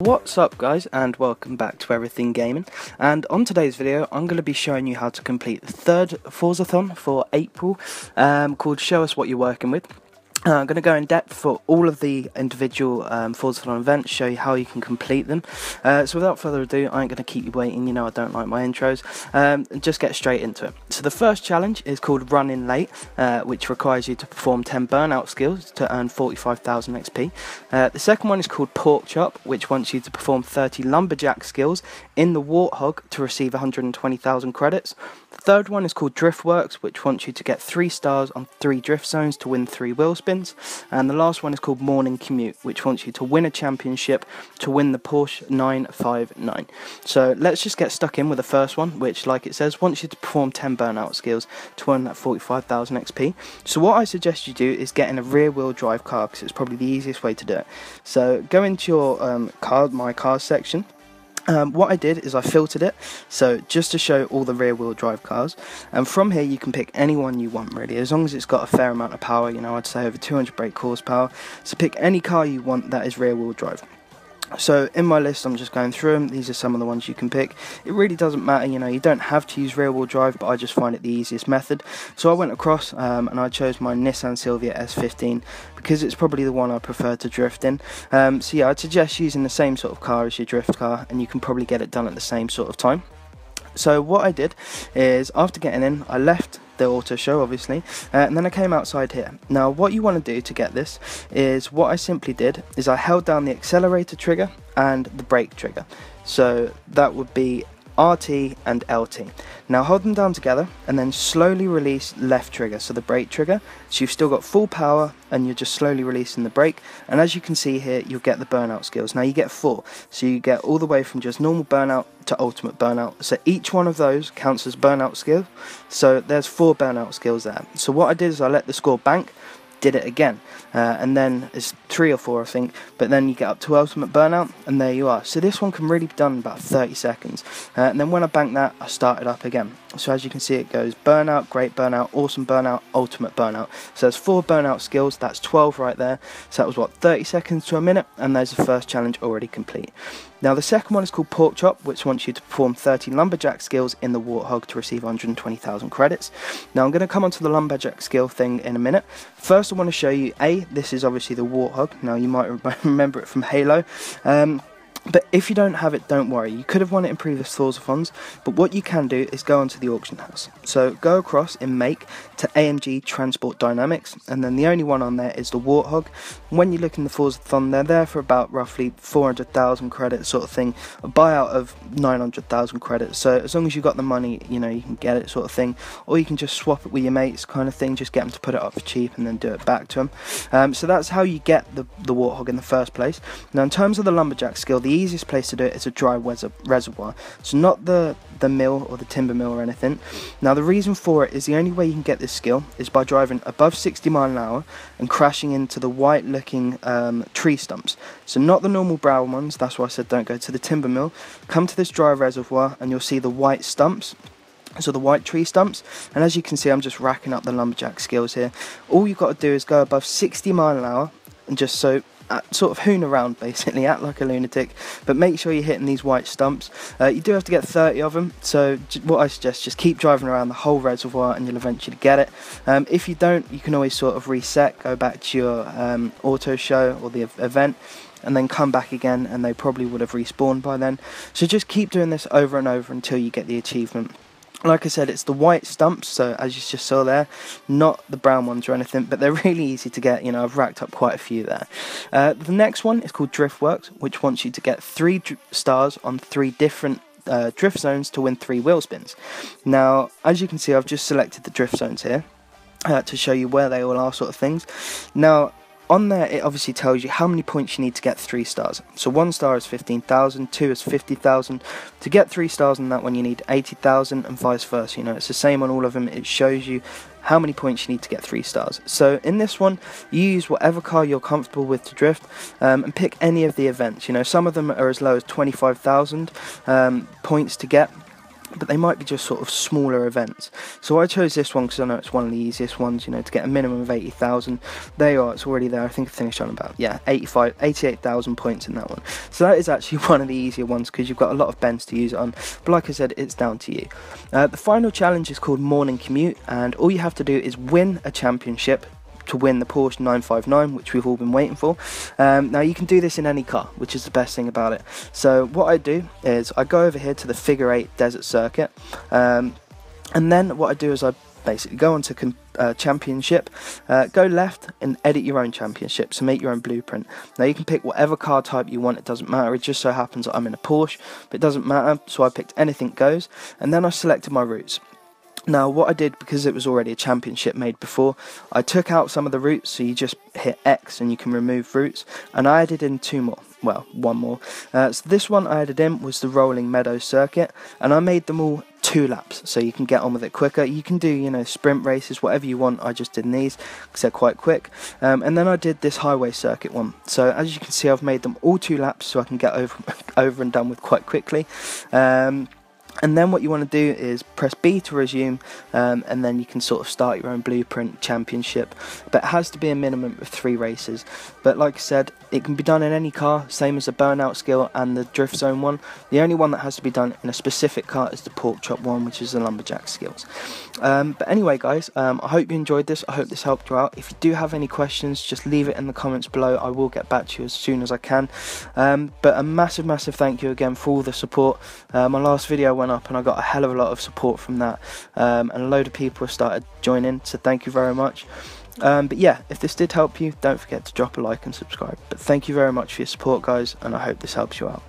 What's up guys, and welcome back to Everything Gaming. And on today's video I'm going to be showing you how to complete the third Forzathon for April, called Show Us What You're Working With. I'm going to go in depth for all of the individual Forzathon events, show you how you can complete them. So without further ado, I ain't going to keep you waiting, you know I don't like my intros, and just get straight into it. So the first challenge is called Run In Late, which requires you to perform 10 burnout skills to earn 45,000 XP. The second one is called Pork Chop, which wants you to perform 30 lumberjack skills in the Warthog to receive 120,000 credits. The third one is called Driftworks, which wants you to get 3 stars on 3 drift zones to win 3 wheel spins. And the last one is called Morning Commute, which wants you to win a championship to win the Porsche 959. So let's just get stuck in with the first one, which, like it says, wants you to perform 10 burnout skills to earn that 45,000 XP. So what I suggest you do is get in a rear wheel drive car, because it's probably the easiest way to do it. So go into your My Cars section. What I did is I filtered it, so just to show all the rear wheel drive cars, and from here you can pick any one you want really, as long as it's got a fair amount of power, you know, I'd say over 200 brake horsepower. So pick any car you want that is rear wheel drive. So in my list I'm just going through them. These are some of the ones you can pick. It really doesn't matter, you know, you don't have to use rear wheel drive, but I just find it the easiest method. So I went across and I chose my Nissan Silvia S15 because it's probably the one I prefer to drift in. So yeah, I'd suggest using the same sort of car as your drift car, and you can probably get it done at the same sort of time. So what I did is, after getting in, I left the auto show obviously, and then I came outside here. Now what you want to do to get this is, what I simply did is I held down the accelerator trigger and the brake trigger, so that would be RT and LT. Now hold them down together and then slowly release left trigger, so the brake trigger, so you've still got full power and you're just slowly releasing the brake, and as you can see here you'll get the burnout skills. Now you get 4, so you get all the way from just normal burnout to ultimate burnout, so each one of those counts as burnout skill, so there's 4 burnout skills there. So what I did is I let the score bank, did it again, and then it's 3 or 4 I think, but then you get up to ultimate burnout and there you are. So this one can really be done in about 30 seconds, and then when I banked that I started up again. So as you can see it goes burnout, great burnout, awesome burnout, ultimate burnout. So there's 4 burnout skills, that's 12 right there. So that was what, 30 seconds to a minute, and there's the first challenge already complete. Now the second one is called Pork Chop, which wants you to perform 30 lumberjack skills in the Warthog to receive 120,000 credits. Now I'm going to come onto the lumberjack skill thing in a minute. First I want to show you, this is obviously the Warthog. Now you might remember it from Halo. But if you don't have it, don't worry. You could have won it in previous Forzathons, but what you can do is go onto the auction house. So go across in Make to AMG Transport Dynamics, and then the only one on there is the Warthog. When you look in the Forzathon, they're there for about roughly 400,000 credits sort of thing, a buyout of 900,000 credits. So as long as you've got the money, you know, you can get it sort of thing, or you can just swap it with your mates kind of thing, just get them to put it up for cheap and then do it back to them. So that's how you get the Warthog in the first place. Now in terms of the lumberjack skill, the easiest place to do it is a dry reservoir, so not the mill or the timber mill or anything. Now the reason for it is, the only way you can get this skill is by driving above 60 miles an hour and crashing into the white looking tree stumps. So not the normal brown ones, that's why I said don't go to the timber mill. Come to this dry reservoir and you'll see the white stumps, so the white tree stumps, and as you can see I'm just racking up the lumberjack skills here. All you've got to do is go above 60 miles an hour and just sort of hoon around basically, act like a lunatic, but make sure you're hitting these white stumps. You do have to get 30 of them, so what I suggest, just keep driving around the whole reservoir and you'll eventually get it. If you don't, you can always sort of reset, go back to your auto show or the event, and then come back again, and they probably would have respawned by then. So just keep doing this over and over until you get the achievement. Like I said, it's the white stumps, so as you just saw there, not the brown ones or anything, but they're really easy to get, you know, I've racked up quite a few there. The next one is called Driftworks, which wants you to get 3 stars on 3 different drift zones to win 3 wheel spins. Now, as you can see, I've just selected the drift zones here to show you where they all are sort of things. Now, on there it obviously tells you how many points you need to get 3 stars. So 1 star is 15,000, 2 is 50,000. To get 3 stars on that one you need 80,000, and vice versa. You know, it's the same on all of them. It shows you how many points you need to get 3 stars. So in this one you use whatever car you're comfortable with to drift, and pick any of the events. You know, some of them are as low as 25,000 points to get. but they might be just sort of smaller events. So I chose this one because I know it's one of the easiest ones, you know, to get a minimum of 80,000. There you are, it's already there. I think I finished on about, 88,000 points in that one. So that is actually one of the easier ones because you've got a lot of bends to use it on, but like I said, it's down to you. The final challenge is called Morning Commute, and all you have to do is win a championship to win the Porsche 959, which we've all been waiting for. Now you can do this in any car, which is the best thing about it. So what I do is I go over here to the figure 8 desert circuit, and then what I do is I basically go onto championship, go left and edit your own championship, so make your own blueprint. Now you can pick whatever car type you want, it doesn't matter. It just so happens that I'm in a Porsche, but it doesn't matter, so I picked anything goes, and then I selected my routes. Now what I did, because it was already a championship made before, I took out some of the routes, so you just hit X and you can remove routes, and I added in one more. So this one I added in was the Rolling Meadows circuit, and I made them all 2 laps, so you can get on with it quicker. You can do, you know, sprint races, whatever you want. I just did these because they're quite quick. And then I did this highway circuit one. So as you can see, I've made them all 2 laps so I can get over and done with quite quickly. And then what you want to do is press B to resume, and then you can sort of start your own blueprint championship, but it has to be a minimum of 3 races. But like I said, it can be done in any car, same as the burnout skill and the drift zone one. The only one that has to be done in a specific car is the pork chop one, which is the lumberjack skills. But anyway guys, I hope you enjoyed this. I hope this helped you out. If you do have any questions, just leave it in the comments below. I will get back to you as soon as I can. But a massive thank you again for all the support. My last video went up and I got a hell of a lot of support from that, and a load of people have started joining, so thank you very much. But yeah, if this did help you, don't forget to drop a like and subscribe. But thank you very much for your support guys, and I hope this helps you out.